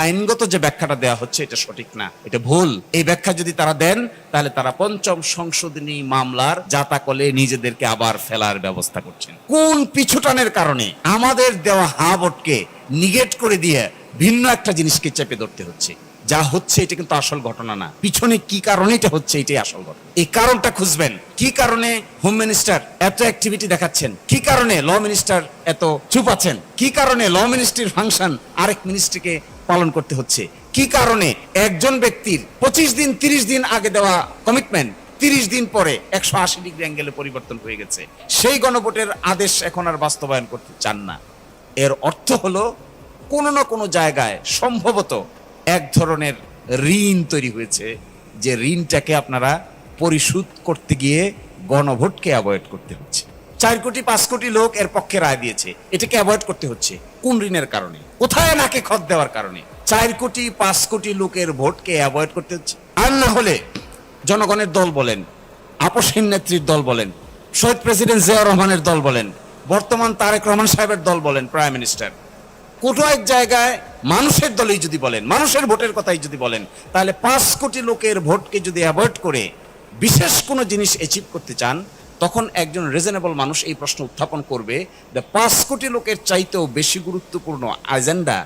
আইনগত যে ব্যাখ্যাটা দেওয়া হচ্ছে এটা সঠিক না, এটা ভুল। এই ব্যাখ্যা যদি তারা দেন তাহলে তারা পঞ্চম সংশোধনী মামলার জাতাকলে নিজেদেরকে আবার ফেলার ব্যবস্থা করছেন। কোন পিছুটানের কারণে আমাদের দেওয়া হা ভোটকে নিগেট করে দিয়ে ভিন্ন একটা জিনিসকে চেপে ধরতে হচ্ছে? যা হচ্ছে এটা কিন্তু আসল ঘটনা না, পিছনে কি কারণে এটা হচ্ছে এটাই আসল ঘটনা। এই কারণটা খুঁজবেন। কি কারণে হোম মিনিস্টার এত অ্যাক্টিভিটি দেখাচ্ছেন? কি কারণে ল মিনিস্টার এত চুপ আছেন? কি কারণে ল মিনিস্ট্রির ফাংশন আরেক মিনিস্ট্রিকে পালন করতে হচ্ছে? কি কারণে একজন ব্যক্তির 25 দিন 30 দিন আগে দেওয়া কমিটমেন্ট 30 দিন পরে 180 ডিগ্রি অ্যাঙ্গেলে পরিবর্তন হয়ে গেছে? সেই গণভোটের আদেশ এখন আর বাস্তবায়ন করতে চান না। এর অর্থ হলো কোনো না কোনো জায়গায় সম্ভবত এক ধরনের ঋণ তৈরি হয়েছে, যে ঋণটাকে আপনারা পরিশোধ করতে গিয়ে গণভোটকে অ্যাভয়েড করতে হচ্ছে। 4 কোটি 5 কোটি লোক এর পক্ষে রায় দিয়েছে, এটাকে অ্যাভয়েড করতে হচ্ছে কোন ঋণের কারণে? কোথায় নাকে খত দেওয়ার কারণে 4 কোটি 5 কোটি লোকের ভোটকে অ্যাভয়েড করতে হচ্ছে? আর না হলে জনগণের দল বলেন, আপসহীন নেত্রীর দল বলেন, শহীদ প্রেসিডেন্ট জিয়াউর রহমানের দল বলেন, বর্তমান তারেক রহমান সাহেবের দল বলেন, প্রাইম মিনিস্টার, কোটো এক জায়গায় মানুষের দলেই যদি বলেন, মানুষের ভোটের কথাই যদি বলেন, তাহলে 5 কোটি লোকের ভোটকে যদি অ্যাভয়েড করে বিশেষ কোনো জিনিস অ্যাচিভ করতে চান, তখন একজন রিজনেবল মানুষ এই প্রশ্ন উত্থাপন করবে যে 5 কোটি লোকের চাইতেও বেশি গুরুত্বপূর্ণ এজেন্ডা,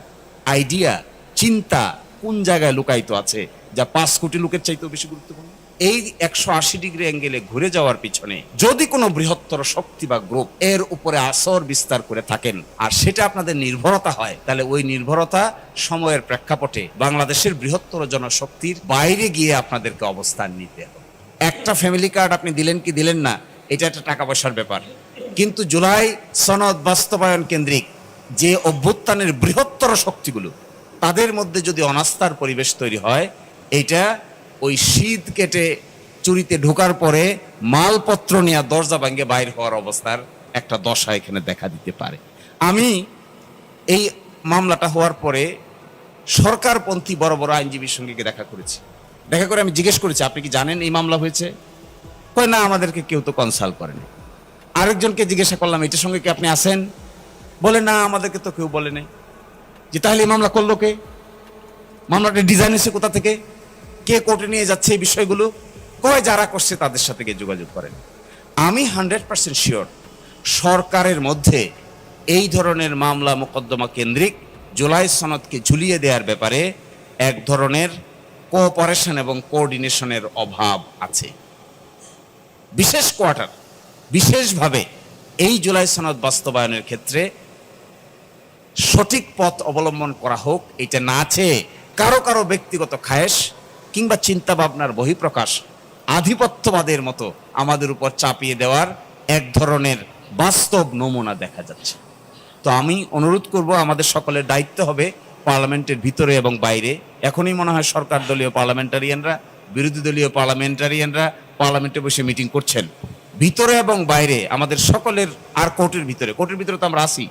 আইডিয়া, চিন্তা কোন জায়গায় লুকায়িত আছে যা 5 কোটি লোকের চাইতেও বেশি গুরুত্বপূর্ণ? এই 180 ডিগ্রি অ্যাঙ্গেলে ঘুরে যাওয়ার পিছনে যদি কোনো বৃহত্তর শক্তি বা গ্রুপ এর উপরে আসর বিস্তার করে থাকেন আর সেটা আপনাদের নির্ভরতা হয়, তাহলে ওই নির্ভরতা সময়ের প্রেক্ষাপটে বাংলাদেশের বৃহত্তর জনশক্তির বাইরে গিয়ে আপনাদেরকে অবস্থান নিতে হবে। একটা ফ্যামিলি কার্ড আপনি দিলেন কি দিলেন না, এটা একটা টাকা পয়সার ব্যাপার, কিন্তু জুলাই সনদ বাস্তবায়ন কেন্দ্রিক যে অভ্যুত্থানের বৃহত্তর শক্তিগুলো, তাদের মধ্যে যদি অনাস্থার পরিবেশ তৈরি হয়, এটা ওই শীত কেটে চুরিতে ঢোকার পরে মালপত্র নিয়ে দরজা ভাঙে বাইর হওয়ার অবস্থার একটা দশা এখানে দেখা দিতে পারে। আমি এই মামলাটা হওয়ার পরে সরকারপন্থী বড় বড় আইনজীবীর সঙ্গে দেখা করেছি। দেখা করে আমি জিজ্ঞেস করেছি, আপনি কি জানেন এই মামলা হয়েছে? কয় না, আমাদেরকে কেউ তো কনসাল্ট করেনি। আরেকজনকে জিজ্ঞাসা করলাম, এটার সঙ্গে কি আপনি আছেন? বলে না, আমাদেরকে তো কেউ বলে নাই। যে তাহলে এই মামলা করলো কে? মামলাটা ডিজাইন হয়েছে কোথা থেকে? কে কোর্টে নিয়ে যাচ্ছে এই বিষয়গুলো? কয় যারা করছে তাদের সাথে গিয়ে যোগাযোগ করেন। আমি 100% শিওর সরকারের মধ্যে এই ধরনের মামলা মোকদ্দমা কেন্দ্রিক জুলাই সনদকে ঝুলিয়ে দেওয়ার ব্যাপারে এক ধরনের কোঅপারেশন এবং কোঅর্ডিনেশনের অভাব আছে। বিশেষ কোয়ার্টার বিশেষভাবে এই জুলাই সনদ বাস্তবায়নের ক্ষেত্রে সঠিক পথ অবলম্বন করা হোক, এটা না চেয়ে কারো কারো ব্যক্তিগত খায়েশ কিংবা চিন্তা ভাবনার বহিঃপ্রকাশ আধিপত্যবাদের মতো আমাদের উপর চাপিয়ে দেওয়ার এক ধরনের বাস্তব নমুনা দেখা যাচ্ছে। তো আমি অনুরোধ করব, আমাদের সকলের দায়িত্ব হবে পার্লামেন্টের ভিতরে এবং বাইরে। এখনই মনে হয় সরকার দলীয় পার্লামেন্টারিয়ানরা, বিরোধী দলীয় পার্লামেন্টারিয়ানরা পার্লামেন্টে বসে মিটিং করছেন। ভিতরে এবং বাইরে আমাদের সকলের, আর কোর্টের ভিতরে তো আমরা আসি,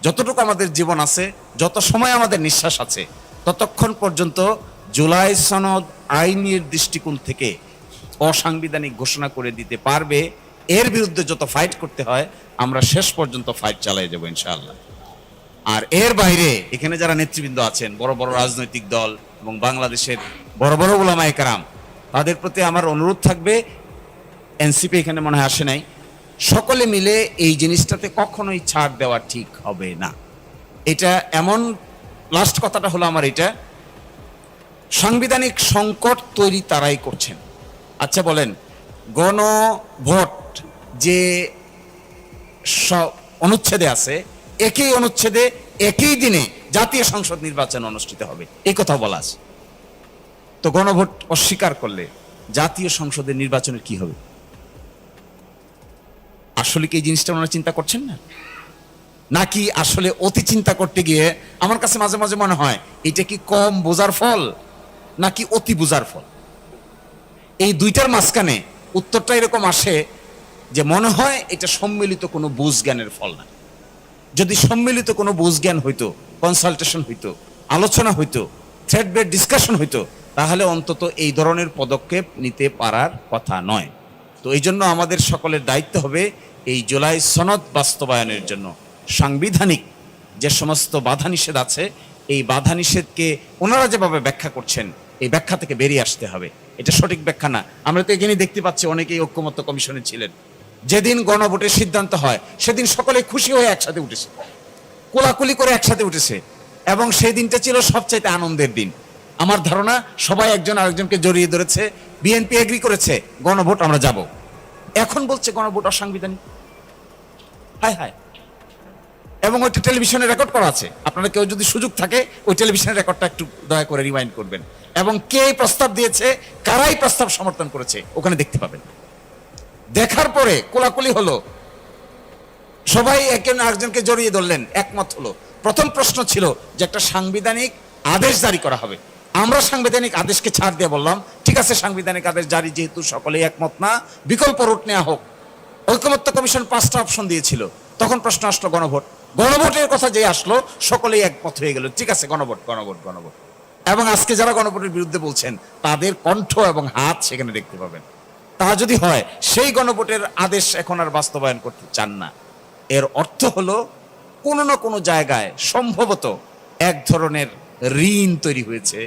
যতটুকু আমাদের জীবন আছে, যত সময় আমাদের নিঃশ্বাস আছে, ততক্ষণ পর্যন্ত জুলাই সনদ আইনের দৃষ্টিকোণ থেকে অসাংবিধানিক ঘোষণা করে দিতে পারবে। এর বিরুদ্ধে যত ফাইট করতে হয় আমরা শেষ পর্যন্ত ফাইট চালিয়ে যাবো ইনশাআল্লাহ। আর এর বাইরে এখানে যারা নেতৃবৃন্দ আছেন, বড় বড় রাজনৈতিক দল এবং বাংলাদেশের বড় বড় উলামায়ে কেরাম, তাদের প্রতি আমার অনুরোধ থাকবে, এনসিপি এখানে মনে হয় আসে নাই, সকলে মিলে এই জিনিসটাতে কখনোই ছাড় দেওয়া ঠিক হবে না। এটা এমন, লাস্ট কথাটা হলো আমার এটা, সাংবিধানিক সংকট তৈরি তারাই করছেন। আচ্ছা বলেন, গণভোট যে অনুচ্ছেদে আছে, একই অনুচ্ছেদে একই দিনে জাতীয় সংসদ নির্বাচন অনুষ্ঠিত হবে, এই কথা বলা আছে। তো গণভোট অস্বীকার করলে জাতীয় সংসদের নির্বাচনের কি হবে? আসলে কি এই জিনিসটা ওনারা চিন্তা করছেন না, নাকি আসলে অতি চিন্তা করতে গিয়ে আমার কাছে মাঝে মাঝে মনে হয় এটা কি কম বোঝার ফল নাকি অতি বোঝার ফল? এই দুইটার মাঝখানে উত্তরটা এরকম আসে যে মনে হয় এটা সম্মিলিত কোনো বুঝ জ্ঞানের ফল না। যদি সম্মিলিত কোনো বুঝ জ্ঞান হইতো, কনসালটেশন হইতো, আলোচনা হইতো, থ্রেড বেড ডিসকাশন হইতো, তাহলে অন্তত এই ধরনের পদক্ষেপ নিতে পারার কথা নয়। তো এই জন্য আমাদের সকলের দায়িত্ব হবে এই জুলাই সনদ বাস্তবায়নের জন্য সাংবিধানিক যে সমস্ত বাধা নিষেধ আছে এই বাধা নিষেধকে ওনারা যেভাবে ব্যাখ্যা করছেন, এই ব্যাখ্যা থেকে বেরিয়ে আসতে হবে। এটা সঠিক ব্যাখ্যা না। আমরা তো এখানে দেখতে পাচ্ছি অনেকেই ঐক্যমত্য কমিশনে ছিলেন। যেদিন গণভোটের সিদ্ধান্ত হয় সেদিন সকলে খুশি হয়ে একসাথে উঠেছে, কোলাকুলি করে একসাথে উঠেছে, এবং সেই দিনটা ছিল সবচাইতে আনন্দের দিন। আমার ধারণা সবাই একজন আরেকজনকে জড়িয়ে ধরেছে, বিএনপি এগ্রি করেছে গণভোট আমরা যাব। এখন বলছে গণভোট অসাংবিধানিক। হায় হায়। এবং ওইটা টেলিভিশনে রেকর্ড করা আছে, আপনারা কেউ যদি সুযোগ থাকে ওই টেলিভিশনের রেকর্ডটা একটু দয়া করে রিমাইন্ড করবেন, এবং কে প্রস্তাব দিয়েছে, কারাই প্রস্তাব সমর্থন করেছে ওখানে দেখতে পাবেন। দেখার পরে কোলাকুলি হলো, সবাই একজন আরেকজনকে জড়িয়ে ধরলেন, একমত হলো। প্রথম প্রশ্ন ছিল যে একটা সাংবিধানিক আদেশ জারি করা হবে। আমরা সাংবিধানিক আদেশকে ছাড় দিয়ে বললাম ঠিক আছে, সাংবিধানিক আদেশ জারি যেহেতু সকলেই একমত না, বিকল্প রুট নেওয়া হোক। ঐকমত্য কমিশন 5টা অপশন দিয়েছিল। তখন প্রশ্ন আসলো গণভোট। গণভোটের কথা যে আসলো সকলেই একমত হয়ে গেল, ঠিক আছে গণভোট গণভোট গণভোট। এবং আজকে যারা গণভোটের বিরুদ্ধে বলছেন তাদের কণ্ঠ এবং হাত সেখানে দেখতে পাবেন। তা যদি হয় সেই গণভোটের আদেশ এখন আর বাস্তবায়ন করতে চান না, এর অর্থ হলো কোনো না কোনো জায়গায় সম্ভবত এক ধরনের ঋণ তৈরি হয়েছে,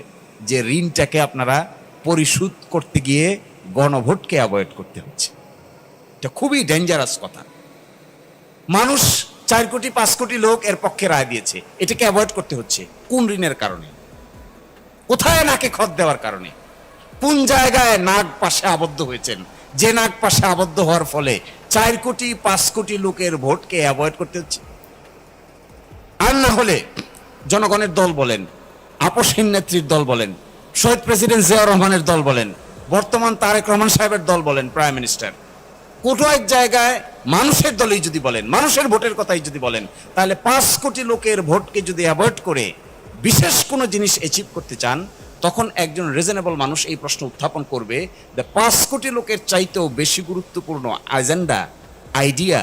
যে ঋণটাকে আপনারা পরিশোধ করতে গিয়ে গণভোটকে অ্যাভয়েড করতে হচ্ছে। এটা খুবই ডেঞ্জারাস কথা। মানুষ 4 কোটি 5 কোটি লোক এর পক্ষে রায় দিয়েছে, এটাকে অ্যাভয়েড করতে হচ্ছে কোন ঋণের কারণে? কোথায় নাকে খত দেওয়ার কারণে? কোন জায়গায় নাক পাশে আবদ্ধ হয়েছেন, যে নাক পাশে আবদ্ধ হওয়ার ফলে 4 কোটি 5 কোটি লোকের ভোটকে অ্যাভয়েড করতে হচ্ছে? আর না হলে জনগণের দল বলেন, আপসহীন নেত্রীর দল বলেন, শহীদ প্রেসিডেন্ট জিয়াউর রহমানের দল বলেন, বর্তমান তারেক রহমান সাহেবের দল বলেন, প্রাইম মিনিস্টার, কোটো এক জায়গায় মানুষের দলই যদি বলেন, মানুষের ভোটের কথাই যদি বলেন, তাহলে 5 কোটি লোকের ভোটকে যদি অ্যাভয়েড করে বিশেষ কোনো জিনিস অ্যাচিভ করতে চান, তখন একজন রিজনেবল মানুষ এই প্রশ্ন উত্থাপন করবে যে 5 কোটি লোকের চাইতেও বেশি গুরুত্বপূর্ণ এজেন্ডা, আইডিয়া,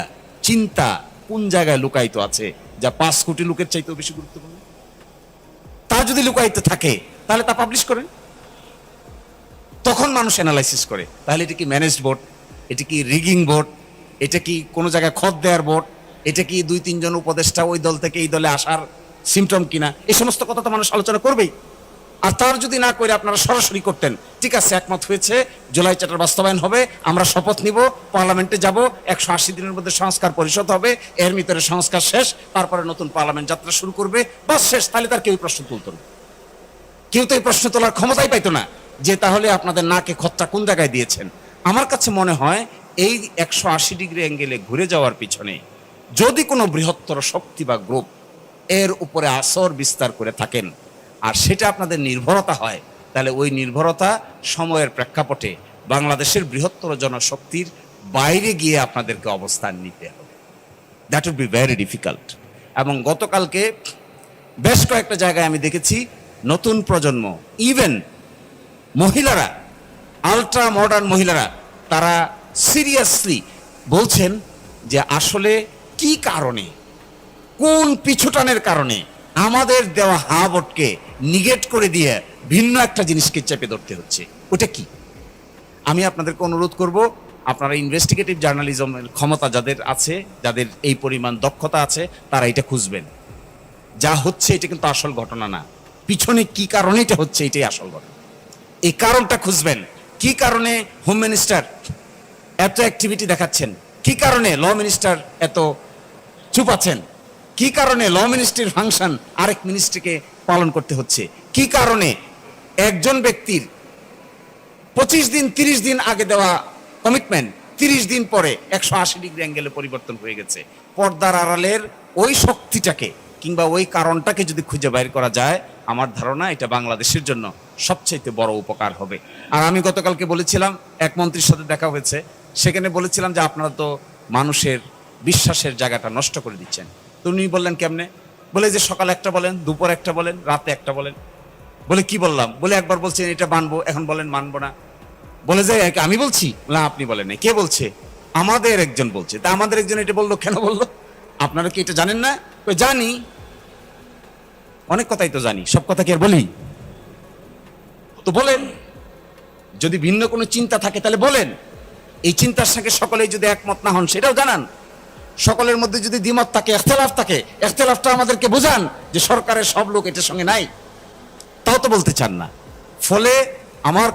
চিন্তা কোন জায়গায় লুকায়িত আছে যা 5 কোটি লোকের চাইতেও বেশি গুরুত্বপূর্ণ? তা যদি লুকায়িত থাকে তাহলে তা পাবলিশ করেন। তখন মানুষ অ্যানালাইসিস করে, তাহলে এটা কি ম্যানেজড ভোট, এটা কি রিগিং ভোট, এটা কি কোনো জায়গায় খত দেওয়ার ভোট, এটা কি 2-3 জন উপদেষ্টা ওই দল থেকে এই দলে আসার সিমটম কিনা? এই সমস্ত কথা তো মানুষ আলোচনা করবেই। আর তার যদি না করে আপনারা সরাসরি করতেন, ঠিক আছে একমত হয়েছে, জুলাই চার্টার বাস্তবায়ন হবে, আমরা শপথ নিব, পার্লামেন্টে যাব, 180 দিনের মধ্যে সংস্কার পরিষদ হবে, এর ভিতরে সংস্কার শেষ, তারপরে নতুন পার্লামেন্ট যাত্রা শুরু করবে, বাস শেষ। তাহলে তার কেউ প্রশ্ন তুলতো না, কেউ তো এই প্রশ্ন তোলার ক্ষমতাই পাইতো না যে তাহলে আপনাদের নাকে খতটা কোন জায়গায় দিয়েছেন। আমার কাছে মনে হয় এই 180 ডিগ্রি অ্যাঙ্গেলে ঘুরে যাওয়ার পিছনে যদি কোনো বৃহত্তর শক্তি বা গ্রুপ এর উপরে আসর বিস্তার করে থাকেন, আর সেটা আপনাদের নির্ভরতা হয়, তাহলে ওই নির্ভরতা সময়ের প্রেক্ষাপটে বাংলাদেশের বৃহত্তর জনশক্তির বাইরে গিয়ে আপনাদেরকে অবস্থান নিতে হবে। That would be very difficult. এবং গতকালকে বেশ কয়েকটা জায়গায় আমি দেখেছি নতুন প্রজন্ম, ইভেন মহিলারা, আলট্রা মডার্ন মহিলারা, তারা সিরিয়াসলি বলছেন যে আসলে কি কারণে, কোন পিছুটানের কারণে আমাদের দেওয়া হা ভোটকে নিগেট করে দিয়ে ভিন্ন একটা জিনিসকে চেপে ধরতে হচ্ছে, ওটা কি? আমি আপনাদেরকে অনুরোধ করব, আপনারা ইনভেস্টিগেটিভ জার্নালিজমের ক্ষমতা যাদের আছে, যাদের এই পরিমাণ দক্ষতা আছে, তারা এটা খুঁজবেন। যা হচ্ছে এটা কিন্তু আসল ঘটনা না, পিছনে কি কারণে এটা হচ্ছে এটাই আসল ঘটনা। এই কারণটা খুঁজবেন। কি কারণে হোম মিনিস্টার এত অ্যাক্টিভিটি দেখাচ্ছেন, কি কারণে ল মিনিস্টার এত চুপ আছেন, কি কারণে ল মিনিস্ট্রির ফাংশন আরেক মিনিস্ট্রিকে পালন করতে হচ্ছে, কি কারণে একজন ব্যক্তির 25 দিন 30 দিন আগে দেওয়া কমিটমেন্ট 30 দিন পরে 180 ডিগ্রি অ্যাঙ্গেলে পরিবর্তন হয়ে গেছে। পর্দার আড়ালের ওই শক্তিটাকে কিংবা ওই কারণটাকে যদি খুঁজে বাইর করা যায়, আমার ধারণা এটা বাংলাদেশের জন্য সবচাইতে বড় উপকার হবে। আর আমি গতকালকে বলেছিলাম, এক মন্ত্রীর সাথে দেখা হয়েছে, সেখানে বলেছিলাম যে আপনারা তো মানুষের বিশ্বাসের জায়গাটা নষ্ট করে দিচ্ছেন। তো উনি বললেন কেমনে? বলে যে সকাল একটা বলেন, দুপুর একটা বলেন, রাতে একটা বলেন। বলে কি বললাম? বলে একবার বলছেন এটা মানবো, এখন বলেন মানবো না। বলে যে আমি বলছি না, আপনি বলেন না। কে বলছে? আমাদের একজন বলছে। তা আমাদের একজন এটা বললো, কেন বললো? আপনারা কি এটা জানেন না? জানি, অনেক কথাই তো জানি, সব কথা কি আর বলি? তো বলেন, যদি ভিন্ন কোনো চিন্তা থাকে তাহলে বলেন। এই চিন্তার সঙ্গে সকলেই যদি একমত না হন সেটাও জানান। সকলের মধ্যে যদি দ্বিমত থাকে, ইখতিলাফ থাকে, ইখতিলাফটা আমাদেরকে বোঝান যে সরকারের সব লোক এটার সঙ্গে নাই, তাও তো বলতে চান না। ফলে আমার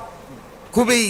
খুবই